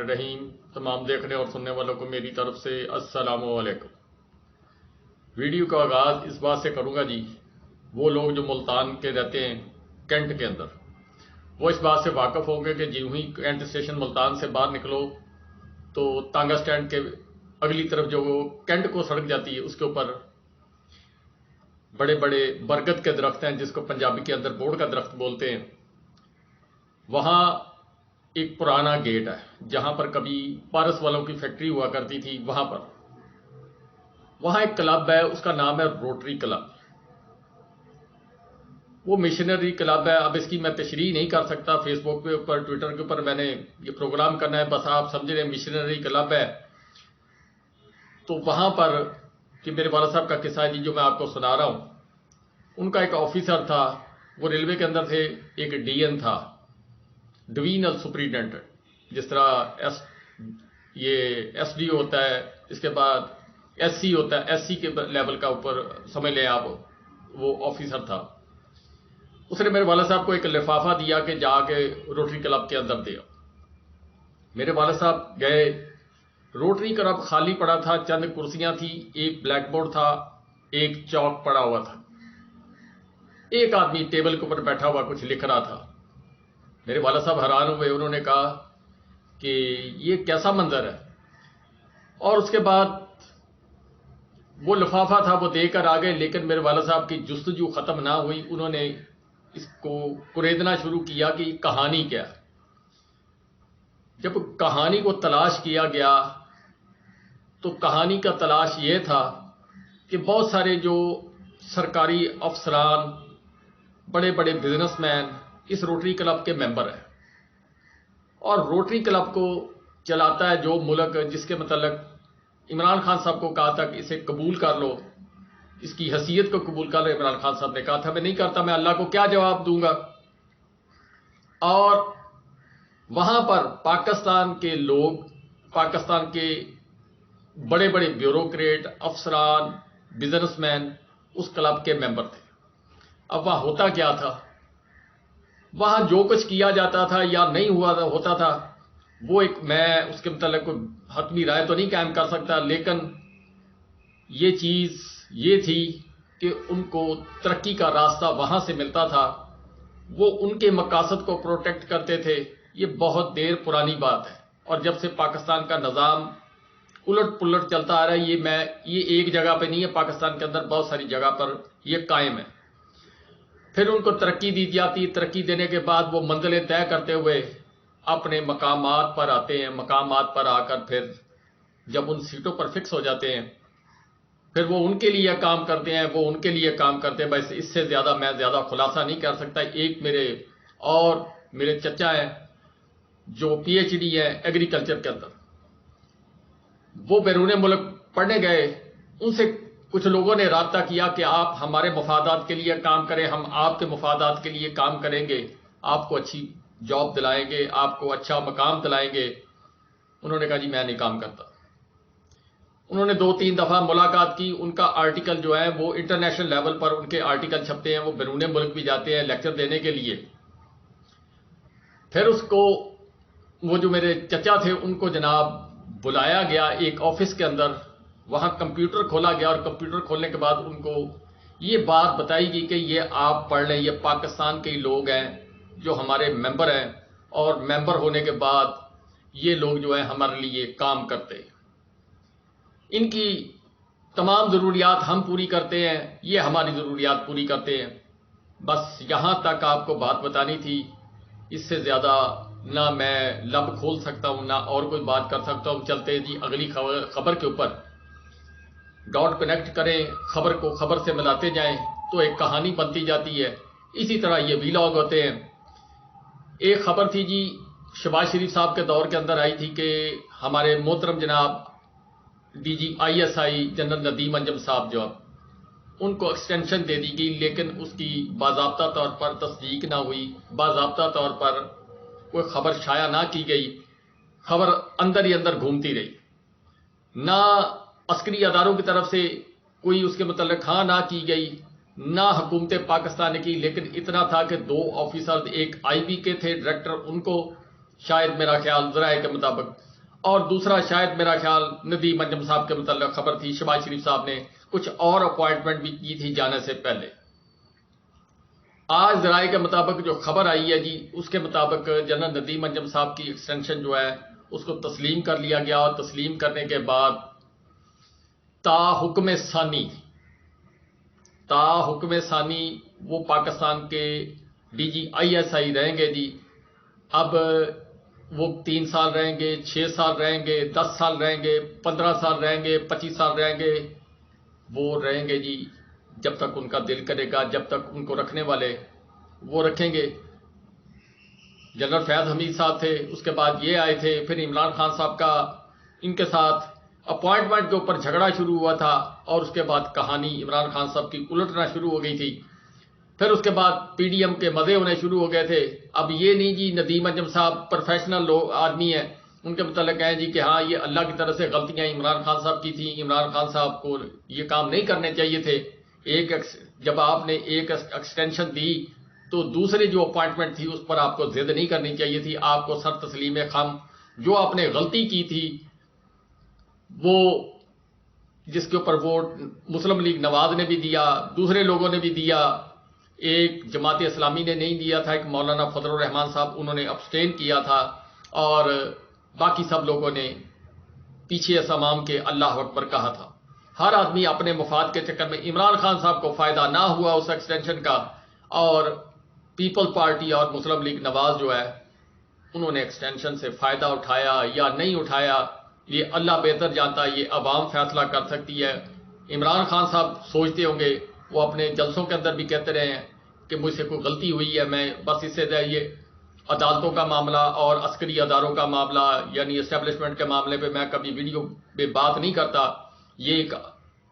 الرحیم۔ تمام دیکھنے اور سننے والوں کو میری طرف سے السلام علیکم۔ ویڈیو کا آغاز اس بات سے کروں گا جی، وہ لوگ جو ملتان کے رہتے ہیں کینٹ کے اندر، وہ اس بات سے واقف ہوں گے کہ جیوں ہی کینٹ اسٹیشن ملتان سے باہر نکلو تو تانگا سٹینڈ کے اگلی طرف جو کینٹ کو سڑک جاتی ہے اس کے اوپر بڑے بڑے برگد کے درخت ہیں، جس کو پنجابی کے اندر بوڑ کا درخت بولتے ہیں۔ وہاں ایک پرانا گیٹ ہے جہاں پر کبھی پارس والوں کی فیکٹری ہوا کرتی تھی۔ وہاں ایک کلب ہے، اس کا نام ہے روٹری کلب۔ وہ مشنری کلب ہے۔ اب اس کی میں تشریح نہیں کر سکتا، فیس بک کے اوپر ٹویٹر کے اوپر میں نے یہ پروگرام کرنا ہے، بس آپ سمجھ رہے ہیں مشنری کلب ہے۔ تو وہاں پر کہ میرے والد صاحب کا قصہ ہے جی جو میں آپ کو سنا رہا ہوں، ان کا ایک آفیسر تھا، وہ ریلوے کے اندر تھے، ایک ڈی این تھا، ڈوینل سپرنٹینڈنٹ، جس طرح یہ ایس ڈی ہوتا ہے، اس کے بعد ایس سی ہوتا ہے، ایس سی کے لیول کا اوپر سمجھ لیں آپ، وہ آفیسر تھا۔ اس نے میرے والد صاحب کو ایک لفافہ دیا کہ جا کے روٹری کلب کے اندر دیا۔ میرے والد صاحب گئے، روٹری کلب خالی پڑا تھا، چند کرسیاں تھیں، ایک بلیک بورڈ تھا، ایک چاک پڑا ہوا تھا، ایک آدمی ٹیبل کے اوپر بیٹھا ہوا کچھ لکھ رہا تھا۔ میرے والد صاحب حیران ہوئے، انہوں نے کہا کہ یہ کیسا منظر ہے؟ اور اس کے بعد وہ لفافہ تھا وہ دے کر آ گئے، لیکن میرے والد صاحب کی جستجو ختم نہ ہوئی، انہوں نے اس کو کریدنا شروع کیا کہ یہ کہانی کیا ہے۔ جب کہانی کو تلاش کیا گیا تو کہانی کا تلاش یہ تھا کہ بہت سارے جو سرکاری افسران، بڑے بڑے بزنس مین اس روٹری کلب کے ممبر ہیں، اور روٹری کلب کو چلاتا ہے جو ملک، جس کے متعلق عمران خان صاحب کو کہا تھا کہ اسے قبول کر لو، اس کی حیثیت کو قبول کر لو۔ عمران خان صاحب نے کہا تھا میں نہیں کرتا، میں اللہ کو کیا جواب دوں گا؟ اور وہاں پر پاکستان کے لوگ، پاکستان کے بڑے بڑے بیوروکریٹ، افسران، بزنس مین اس کلب کے ممبر تھے۔ اب وہاں ہوتا کیا تھا؟ وہاں جو کچھ کیا جاتا تھا یا نہیں ہوتا تھا، وہ ایک میں اس کے متعلق کوئی حتمی رائے تو نہیں قائم کر سکتا، لیکن یہ چیز یہ تھی کہ ان کو ترقی کا راستہ وہاں سے ملتا تھا، وہ ان کے مقاصد کو پروٹیکٹ کرتے تھے۔ یہ بہت دیر پرانی بات ہے، اور جب سے پاکستان کا نظام الٹ پلٹ چلتا آ رہا ہے، یہ ایک جگہ پہ نہیں ہے، پاکستان کے اندر بہت ساری جگہ پر یہ قائم ہے۔ پھر ان کو ترقی دی جاتی، ترقی دینے کے بعد وہ منزلیں طے کرتے ہوئے اپنے مقامات پر آتے ہیں، مقامات پر آ کر پھر جب ان سیٹوں پر فکس ہو جاتے ہیں، پھر وہ ان کے لیے کام کرتے ہیں، وہ ان کے لیے کام کرتے ہیں۔ بس اس سے زیادہ میں خلاصہ نہیں کر سکتا۔ ایک میرے چچا ہیں جو پی ایچ ڈی ہے ایگریکلچر کے اندر، وہ بیرون ملک پڑھنے گئے، ان سے کچھ لوگوں نے رابطہ کیا کہ آپ ہمارے مفادات کے لیے کام کریں، ہم آپ کے مفادات کے لیے کام کریں گے، آپ کو اچھی جاب دلائیں گے، آپ کو اچھا مقام دلائیں گے۔ انہوں نے کہا جی میں نہیں کام کرتا۔ انہوں نے 2-3 دفعہ ملاقات کی، ان کا آرٹیکل جو ہے وہ انٹرنیشنل لیول پر ان کے آرٹیکل چھپتے ہیں، وہ بیرون ملک بھی جاتے ہیں لیکچر دینے کے لیے۔ پھر اس کو وہ جو میرے چچا تھے ان کو جناب بلایا گیا ایک آفس کے اندر، وہاں کمپیوٹر کھولا گیا، اور کمپیوٹر کھولنے کے بعد ان کو یہ بات بتائی گئی کہ یہ آپ پڑھ لیں، یہ پاکستان کے ہی لوگ ہیں جو ہمارے ممبر ہیں، اور ممبر ہونے کے بعد یہ لوگ جو ہیں ہمارے لیے کام کرتے ہیں، ان کی تمام ضروریات ہم پوری کرتے ہیں، یہ ہماری ضروریات پوری کرتے ہیں۔ بس یہاں تک آپ کو بات بتانی تھی، اس سے زیادہ نہ میں لب کھول سکتا ہوں نہ اور کوئی بات کر سکتا ہوں۔ چلتے جی اگلی خبر کے اوپر ڈاٹ کنیکٹ کریں، خبر کو خبر سے ملاتے جائیں تو ایک کہانی بنتی جاتی ہے۔ اسی طرح یہ ویلاگ ہوتے ہیں۔ ایک خبر تھی جی شہباز شریف صاحب کے دور کے اندر آئی تھی کہ ہمارے محترم جناب D G I S I general Nadeem Anjum صاحب جو ان کو ایکسٹینشن دے دی گئی، لیکن اس کی باضابطہ طور پر تصدیق نہ ہوئی، باضابطہ طور پر کوئی خبر شائع نہ کی گئی، خبر اندر ہی اندر گھومتی رہی، نہ عسکری اداروں کی طرف سے کوئی اس کے متعلق ہاں نہ کی گئی، نہ حکومت پاکستان نے کی، لیکن اتنا تھا کہ 2 آفیسر، ایک آئی بی کے تھے ڈائریکٹر، ان کو شاید میرا خیال ذرائع کے مطابق اور دوسرا شاید میرا خیال ندیم انجم صاحب کے متعلق خبر تھی، شہباز شریف صاحب نے کچھ اور اپوائنٹمنٹ بھی کی تھی جانے سے پہلے۔ آج ذرائع کے مطابق جو خبر آئی ہے جی، اس کے مطابق جنرل ندیم انجم صاحب کی ایکسٹینشن جو ہے اس کو تسلیم کر لیا گیا، اور تسلیم کرنے کے بعد تا حکم ثانی وہ پاکستان کے ڈی جی آئی ایس آئی رہیں گے جی۔ اب وہ 3 سال رہیں گے، 6 سال رہیں گے، 10 سال رہیں گے، 15 سال رہیں گے، 25 سال رہیں گے، وہ رہیں گے جی جب تک ان کا دل کرے گا، جب تک ان کو رکھنے والے وہ رکھیں گے۔ جنرل فیاض حمید صاحب تھے، اس کے بعد یہ آئے تھے، پھر عمران خان صاحب کا ان کے ساتھ اپوائنٹمنٹ کے اوپر جھگڑا شروع ہوا تھا، اور اس کے بعد کہانی عمران خان صاحب کی الٹنا شروع ہو گئی تھی۔ پھر اس کے بعد پی ڈی ایم کے مزے ہونے شروع ہو گئے تھے۔ اب یہ نہیں جی ندیم انجم صاحب پروفیشنل آدمی ہیں، ان کے متعلق کہیں جی کہ ہاں یہ اللہ کی طرف سے غلطیاں عمران خان صاحب کی تھیں، عمران خان صاحب کو یہ کام نہیں کرنے چاہیے تھے۔ جب آپ نے ایک ایکسٹینشن دی تو دوسری جو اپوائنٹمنٹ تھی اس پر آپ کو ضد نہیں کرنی چاہیے تھی، آپ کو سر تسلیم خم جو آپ نے غلطی کی تھی وہ جس کے اوپر ووٹ مسلم لیگ نواز نے بھی دیا، دوسرے لوگوں نے بھی دیا، ایک جماعت اسلامی نے نہیں دیا تھا، ایک مولانا فضل الرحمان صاحب انہوں نے ابسٹین کیا تھا، اور باقی سب لوگوں نے پیچھے اسمام کے اللہ اکبر کہا تھا۔ ہر آدمی اپنے مفاد کے چکر میں، عمران خان صاحب کو فائدہ نہ ہوا اس ایکسٹینشن کا، اور پیپل پارٹی اور مسلم لیگ نواز جو ہے انہوں نے ایکسٹینشن سے فائدہ اٹھایا یا نہیں اٹھایا یہ اللہ بہتر جانتا ہے، یہ عوام فیصلہ کر سکتی ہے۔ عمران خان صاحب سوچتے ہوں گے، وہ اپنے جلسوں کے اندر بھی کہتے رہے ہیں کہ مجھ سے کوئی غلطی ہوئی ہے، میں بس اس سے یہ عدالتوں کا معاملہ اور عسکری اداروں کا معاملہ یعنی اسٹیبلشمنٹ کے معاملے پہ میں کبھی ویڈیو پہ بات نہیں کرتا، یہ ایک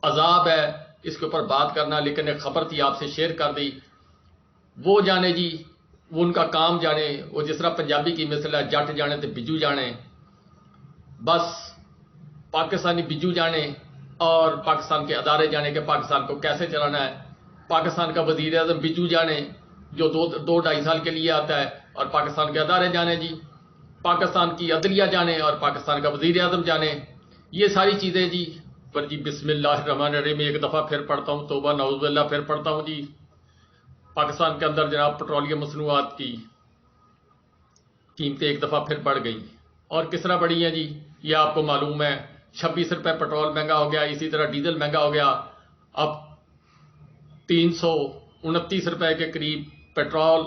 عذاب ہے اس کے اوپر بات کرنا، لیکن ایک خبر تھی آپ سے شیئر کر دی۔ وہ جانے جی، وہ ان کا کام جانے، وہ جس طرح پنجابی کی مثل ہے جٹ جانے تو بجو جانے، بس پاکستانی بجو جانے اور پاکستان کے ادارے جانے کہ پاکستان کو کیسے چلانا ہے۔ پاکستان کا وزیر اعظم بجو جانے جو 2-2.5 سال کے لیے آتا ہے، اور پاکستان کے ادارے جانے جی، پاکستان کی عدلیہ جانے اور پاکستان کا وزیر اعظم جانے، یہ ساری چیزیں جی۔ پر جی بسم اللہ الرحمن الرحیم ایک دفعہ پھر پڑھتا ہوں، توبہ نعوذ باللہ پھر پڑھتا ہوں جی۔ پاکستان کے اندر جناب پٹرولیم مصنوعات کی قیمتیں ایک دفعہ پھر بڑھ گئی، اور کس طرح بڑھی ہیں جی یہ آپ کو معلوم ہے۔ 26 روپے پٹرول مہنگا ہو گیا، اسی طرح ڈیزل مہنگا ہو گیا، اب 329 روپے کے قریب پٹرول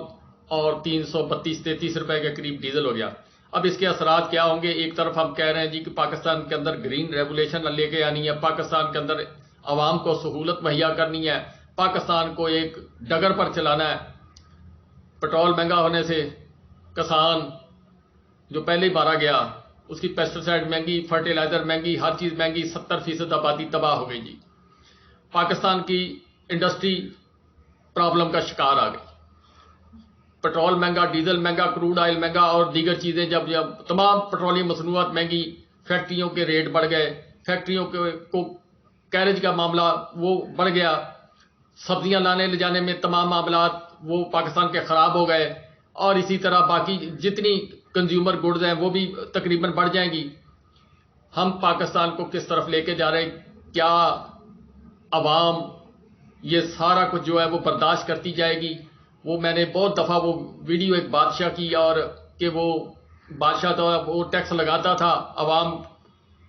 اور 332-33 روپے کے قریب ڈیزل ہو گیا۔ اب اس کے اثرات کیا ہوں گے؟ ایک طرف ہم کہہ رہے ہیں جی کہ پاکستان کے اندر گرین ریگولیشن لے کے آنی ہے، پاکستان کے اندر عوام کو سہولت مہیا کرنی ہے، پاکستان کو ایک ڈگر پر چلانا ہے۔ پٹرول مہنگا ہونے سے کسان جو پہلے ہی مارا گیا، اس کی پیسٹیسائڈ مہنگی، فرٹیلائزر مہنگی، ہر چیز مہنگی، 70% آبادی تباہ ہو گئی جی۔ پاکستان کی انڈسٹری پرابلم کا شکار آ گئی، پٹرول مہنگا، ڈیزل مہنگا، کروڈ آئل مہنگا اور دیگر چیزیں جب تمام پٹرولیم مصنوعات مہنگی، فیکٹریوں کے ریٹ بڑھ گئے، فیکٹریوں کو کیریج کا معاملہ وہ بڑھ گیا، سبزیاں لانے لے جانے میں تمام معاملات وہ پاکستان کے خراب ہو گئے، اور اسی طرح باقی جتنی کنزیومر گڈز ہیں وہ بھی تقریباً بڑھ جائیں گی۔ ہم پاکستان کو کس طرف لے کے جا رہے ہیں؟ کیا عوام یہ سارا کچھ جو ہے وہ برداشت کرتی جائے گی؟ وہ میں نے بہت دفعہ وہ ویڈیو ایک بادشاہ کی، اور کہ وہ بادشاہ تو وہ ٹیکس لگاتا تھا، عوام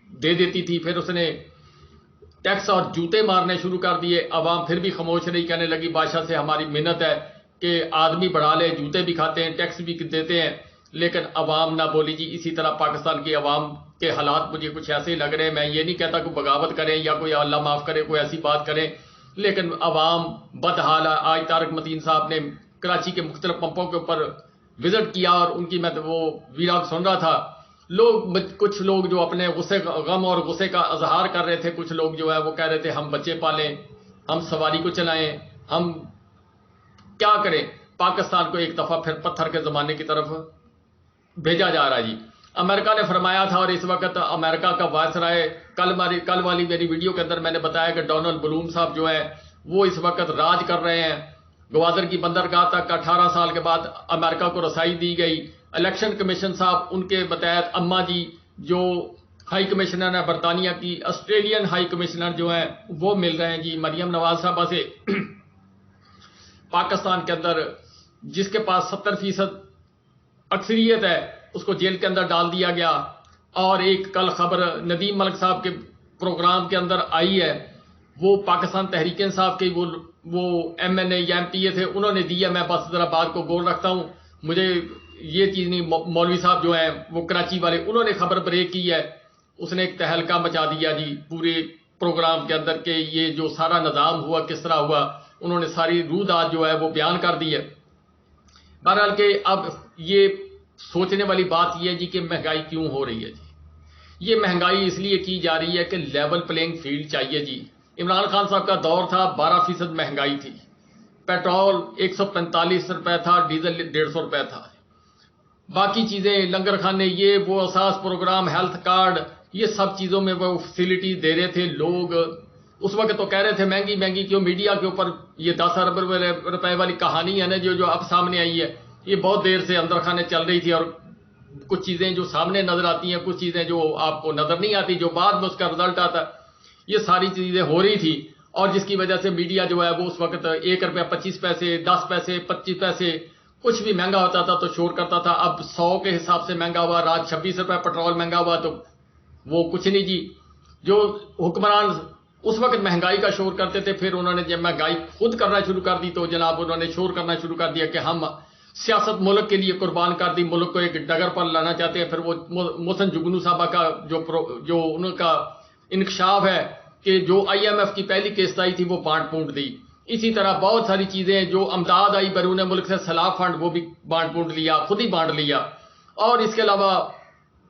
دے دیتی تھی، پھر اس نے ٹیکس اور جوتے مارنے شروع کر دیے، عوام پھر بھی خاموش رہی، کہنے لگی بادشاہ سے ہماری منت ہے کہ آدمی بڑھا لے، جوتے بھی کھاتے ہیں، ٹیکس بھی دیتے ہیں، لیکن عوام نہ بولی جی۔ اسی طرح پاکستان کی عوام کے حالات مجھے کچھ ایسے ہی لگ رہے ہیں، میں یہ نہیں کہتا کہ بغاوت کریں یا کوئی اللہ معاف کرے کوئی ایسی بات کریں، لیکن عوام بدحال ہے۔ آج طارق متین صاحب نے کراچی کے مختلف پمپوں کے اوپر وزٹ کیا، اور ان کی میں وہ ویلاگ سن رہا تھا، کچھ لوگ جو اپنے غصے غم اور غصے کا اظہار کر رہے تھے، کچھ لوگ جو ہے وہ کہہ رہے تھے ہم بچے پالیں، ہم سواری کو چلائیں، ہم کیا کریں۔ پاکستان کو ایک دفعہ پھر پتھر کے زمانے کی طرف بھیجا جا رہا ہے جی۔ امریکہ نے فرمایا تھا، اور اس وقت امریکہ کا وائس رائے کل والی میری ویڈیو کے اندر میں نے بتایا کہ ڈونلڈ بلوم صاحب جو ہے وہ اس وقت راج کر رہے ہیں، گوادر کی بندرگاہ تک 18 سال کے بعد امریکہ کو رسائی دی گئی۔ الیکشن کمیشن صاحب ان کے متحد اما جی جو ہائی کمشنر ہے برطانیہ کی، آسٹریلین ہائی کمشنر جو ہیں وہ مل رہے ہیں جی مریم نواز صاحبہ سے۔ پاکستان کے اندر جس کے پاس 70% اکثریت ہے اس کو جیل کے اندر ڈال دیا گیا۔ اور ایک کل خبر ندیم ملک صاحب کے پروگرام کے اندر آئی ہے، وہ پاکستان تحریک انصاف کے وہ ایم این اے یا ایم پی اے تھے، انہوں نے دیا۔ میں بس ذرا بات کو گول رکھتا ہوں، مجھے یہ چیز نہیں، مولوی صاحب جو ہیں وہ کراچی والے، انہوں نے خبر بریک کی ہے، اس نے ایک تہلکہ مچا دیا جی پورے پروگرام کے اندر کہ یہ جو سارا نظام ہوا کس طرح ہوا، انہوں نے ساری رودات جو ہے وہ بیان کر دی ہے۔ بہرحال کہ اب یہ سوچنے والی بات یہ ہے جی کہ مہنگائی کیوں ہو رہی ہے جی؟ یہ مہنگائی اس لیے کی جا رہی ہے کہ لیول پلینگ فیلڈ چاہیے جی۔ عمران خان صاحب کا دور تھا 12% مہنگائی تھی، پیٹرول 145 روپے تھا، ڈیزل 150 روپے تھا، باقی چیزیں لنگر خانے یہ وہ اساس پروگرام ہیلتھ کارڈ یہ سب چیزوں میں وہ فیسلٹی دے رہے تھے لوگ۔ اس وقت تو کہہ رہے تھے مہنگی مہنگی کیوں، میڈیا کے اوپر یہ 10 ارب روپے والی کہانی ہے نا جو اب سامنے آئی ہے، یہ بہت دیر سے اندر خانے چل رہی تھی، اور کچھ چیزیں جو سامنے نظر آتی ہیں، کچھ چیزیں جو آپ کو نظر نہیں آتی، جو بعد میں اس کا رزلٹ آتا ہے، یہ ساری چیزیں ہو رہی تھی۔ اور جس کی وجہ سے میڈیا جو ہے وہ اس وقت 1 روپیہ 25 پیسے 10 پیسے 25 پیسے کچھ بھی مہنگا ہوتا تھا تو شور کرتا تھا۔ اب 100 کے حساب سے مہنگا ہوا، رات 26 روپے پٹرول مہنگا ہوا تو وہ کچھ نہیں جی۔ جو حکمران اس وقت مہنگائی کا شور کرتے تھے، پھر انہوں نے جب مہنگائی خود کرنا شروع کر دی تو جناب انہوں نے شور کرنا شروع کر دیا کہ ہم سیاست ملک کے لیے قربان کر دی، ملک کو ایک ڈگر پر لانا چاہتے ہیں۔ پھر وہ محسن جگنو صاحبہ کا جو ان کا انکشاف ہے کہ جو آئی ایم ایف کی پہلی قسط آئی تھی وہ بانٹ پونٹ دی۔ اسی طرح بہت ساری چیزیں جو امداد آئی بیرون ملک سے، سیلاب فنڈ وہ بھی بانٹ پونٹ لیا، خود ہی بانٹ لیا۔ اور اس کے علاوہ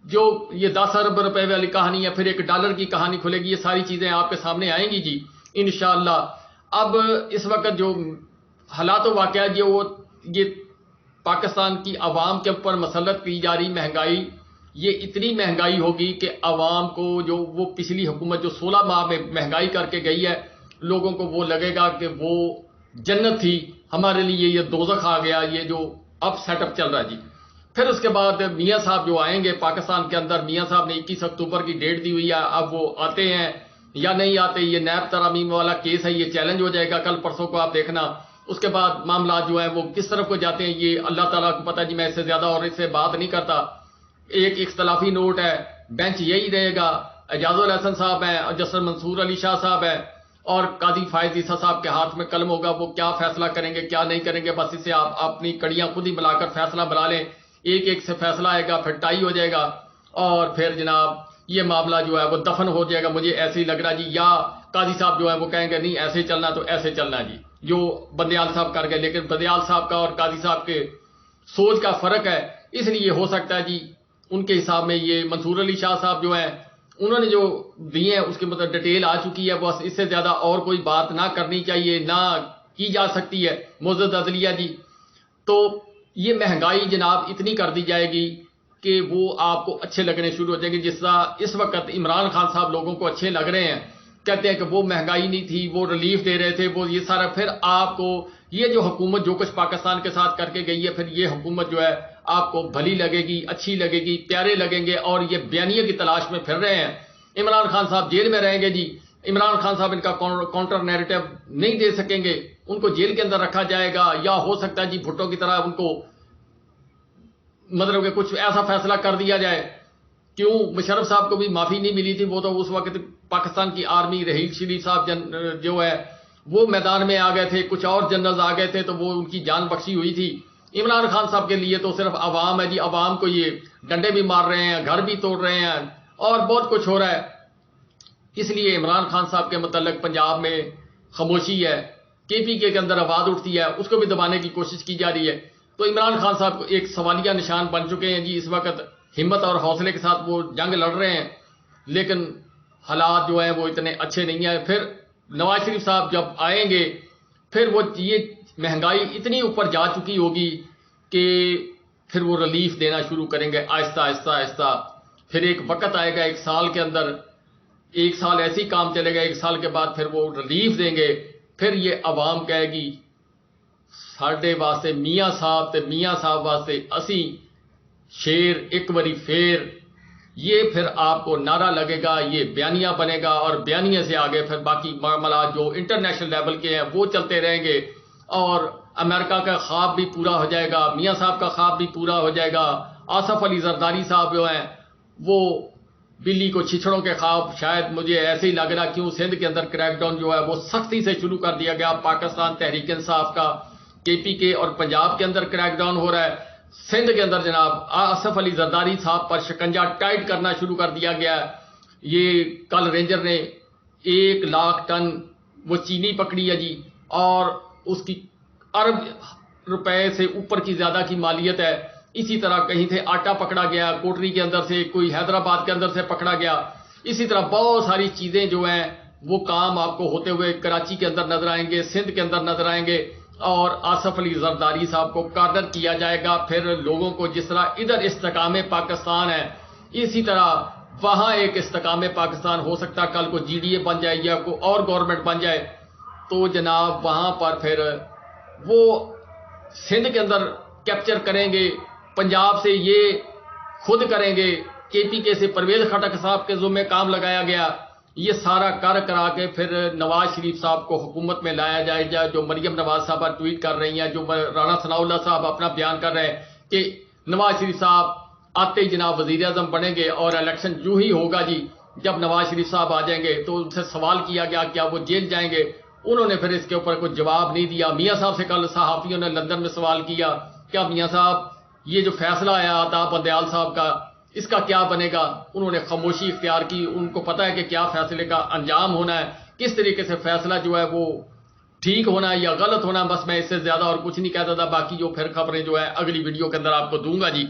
جو یہ 10 ارب روپے والی کہانی ہے، پھر ایک ڈالر کی کہانی کھلے گی، یہ ساری چیزیں آپ کے سامنے آئیں گی جی انشاءاللہ۔ اب اس وقت جو حالات و واقعات جو یہ پاکستان کی عوام کے اوپر مسلط کی جا رہی مہنگائی، یہ اتنی مہنگائی ہوگی کہ عوام کو جو وہ پچھلی حکومت جو 16 ماہ میں مہنگائی کر کے گئی ہے، لوگوں کو وہ لگے گا کہ وہ جنت تھی، ہمارے لیے یہ دوزخ آ گیا، یہ جو اب سیٹ اپ چل رہا ہے جی۔ پھر اس کے بعد میاں صاحب جو آئیں گے پاکستان کے اندر، میاں صاحب نے 21 اکتوبر کی ڈیٹ دی ہوئی ہے، اب وہ آتے ہیں یا نہیں آتے، یہ نیب ترامیم والا کیس ہے، یہ چیلنج ہو جائے گا کل پرسوں کو، آپ دیکھنا۔ اس کے بعد معاملات جو ہیں وہ کس طرف کو جاتے ہیں یہ اللہ تعالیٰ کو پتہ جی، میں اس سے زیادہ اور اس سے بات نہیں کرتا۔ ایک اختلافی نوٹ ہے، بینچ یہی رہے گا، اعجاز الحسن صاحب ہیں اور جسٹس منصور علی شاہ صاحب ہیں، اور قاضی فائز عیسیٰ صاحب کے ہاتھ میں قلم ہوگا، وہ کیا فیصلہ کریں گے کیا نہیں کریں گے، بس اسے آپ اپنی کڑیاں خود ہی ملا کر فیصلہ بنا لیں، ایک ایک سے فیصلہ آئے گا، پھر ٹائی ہو جائے گا، اور پھر جناب یہ معاملہ جو ہے وہ دفن ہو جائے گا، مجھے ایسے ہی لگ رہا جی۔ یا قاضی صاحب جو ہے وہ کہیں گے نہیں ایسے ہی چلنا تو ایسے چلنا جی، جو بندیال صاحب کر گئے۔ لیکن بندیال صاحب کا اور قاضی صاحب کے سوچ کا فرق ہے، اس لیے ہو سکتا ہے جی ان کے حساب میں یہ منصور علی شاہ صاحب جو ہیں انہوں نے جو دیے ہیں اس کے مطلب ڈیٹیل آ چکی ہے، بس اس سے زیادہ اور کوئی بات نہ کرنی چاہیے، نہ کی جا سکتی ہے معزز عدلیہ جی۔ تو یہ مہنگائی جناب اتنی کر دی جائے گی کہ وہ آپ کو اچھے لگنے شروع ہو جائیں گے، جس طرح اس وقت عمران خان صاحب لوگوں کو اچھے لگ رہے ہیں، کہتے ہیں کہ وہ مہنگائی نہیں تھی، وہ ریلیف دے رہے تھے، وہ یہ سارا، پھر آپ کو یہ جو حکومت جو کچھ پاکستان کے ساتھ کر کے گئی ہے، پھر یہ حکومت جو ہے آپ کو بھلی لگے گی، اچھی لگے گی، پیارے لگیں گے، اور یہ بیانیے کی تلاش میں پھر رہے ہیں۔ عمران خان صاحب جیل میں رہیں گے جی، عمران خان صاحب ان کا کاؤنٹر نیریٹو نہیں دے سکیں گے، ان کو جیل کے اندر رکھا جائے گا، یا ہو سکتا ہے جی بھٹو کی طرح ان کو مطلب کہ کچھ ایسا فیصلہ کر دیا جائے۔ کیوں مشرف صاحب کو بھی معافی نہیں ملی تھی، وہ تو اس وقت پاکستان کی آرمی رحیل شریف صاحب جو ہے وہ میدان میں آ گئے تھے، کچھ اور جنرلز آ گئے تھے تو وہ ان کی جان بخشی ہوئی تھی۔ عمران خان صاحب کے لیے تو صرف عوام ہے جی، عوام کو یہ ڈنڈے بھی مار رہے ہیں، گھر بھی توڑ رہے ہیں، اور بہت کچھ ہو رہا ہے۔ اس لیے عمران خان صاحب کے متعلق پنجاب میں خاموشی ہے، کے پی کے اندر آواز اٹھتی ہے، اس کو بھی دبانے کی کوشش کی جا رہی ہے۔ تو عمران خان صاحب ایک سوالیہ نشان بن چکے ہیں جی، اس وقت ہمت اور حوصلے کے ساتھ وہ جنگ لڑ رہے ہیں، لیکن حالات جو ہیں وہ اتنے اچھے نہیں ہیں۔ پھر نواز شریف صاحب جب آئیں گے، پھر وہ یہ مہنگائی اتنی اوپر جا چکی ہوگی کہ پھر وہ ریلیف دینا شروع کریں گے آہستہ آہستہ آہستہ۔ پھر ایک وقت آئے گا، 1 سال کے اندر، 1 سال ایسے ہی کام چلے گا، 1 سال کے بعد پھر وہ ریلیف دیں گے۔ پھر یہ عوام کہے گی ساڈے واسطے میاں صاحب تے میاں صاحب واسطے اسی شیر ایک باری پھر یہ پھر آپ کو نعرہ لگے گا، یہ بیانیہ بنے گا، اور بیانیے سے آگے پھر باقی معاملات جو انٹرنیشنل لیول کے ہیں وہ چلتے رہیں گے، اور امریکہ کا خواب بھی پورا ہو جائے گا، میاں صاحب کا خواب بھی پورا ہو جائے گا، آصف علی زرداری صاحب جو ہیں وہ بلی کو چھچڑوں کے خواب، شاید مجھے ایسے ہی لگ رہا کیوں سندھ کے اندر کریک ڈاؤن جو ہے وہ سختی سے شروع کر دیا گیا، پاکستان تحریک انصاف کا KPK اور پنجاب کے اندر کریک ڈاؤن ہو رہا ہے، سندھ کے اندر جناب آصف علی زرداری صاحب پر شکنجہ ٹائٹ کرنا شروع کر دیا گیا ہے۔ یہ کل رینجر نے 1,00,000 ٹن وہ چینی پکڑی ہے جی، اور اس کی ارب روپے سے اوپر کی زیادہ کی مالیت ہے۔ اسی طرح کہیں سے آٹا پکڑا گیا، کوٹری کے اندر سے، کوئی حیدرآباد کے اندر سے پکڑا گیا۔ اسی طرح بہت ساری چیزیں جو ہیں وہ کام آپ کو ہوتے ہوئے کراچی کے اندر نظر آئیں گے، سندھ کے اندر نظر آئیں گے، اور آصف علی زرداری صاحب کو کارنر کیا جائے گا۔ پھر لوگوں کو جس طرح ادھر استحکام پاکستان ہے، اسی طرح وہاں ایک استحکام پاکستان ہو سکتا ہے، کل کو GDA بن جائے یا کوئی اور گورنمنٹ بن جائے تو جناب وہاں پر پھر وہ سندھ کے اندر کیپچر کریں گے، پنجاب سے یہ خود کریں گے، KPK سے پرویز خٹک صاحب کے ذمہ کام لگایا گیا، یہ سارا کرا کے پھر نواز شریف صاحب کو حکومت میں لایا جائے گا۔ جو مریم نواز صاحبہ ٹویٹ کر رہی ہیں، جو رانا ثناء اللہ صاحب اپنا بیان کر رہے ہیں کہ نواز شریف صاحب آتے ہی جناب وزیر اعظم بنیں گے، اور الیکشن جو ہی ہوگا جی جب نواز شریف صاحب آ جائیں گے تو ان سے سوال کیا گیا کیا وہ جیل جائیں گے، انہوں نے پھر اس کے اوپر کوئی جواب نہیں دیا۔ میاں صاحب سے کل صحافیوں نے لندن میں سوال کیا، کیا میاں صاحب یہ جو فیصلہ آیا عطا بندیال صاحب کا اس کا کیا بنے گا؟ انہوں نے خاموشی اختیار کی، ان کو پتہ ہے کہ کیا فیصلے کا انجام ہونا ہے، کس طریقے سے فیصلہ جو ہے وہ ٹھیک ہونا ہے یا غلط ہونا ہے۔ بس میں اس سے زیادہ اور کچھ نہیں کہتا تھا، باقی جو پھر خبریں جو ہے اگلی ویڈیو کے اندر آپ کو دوں گا جی۔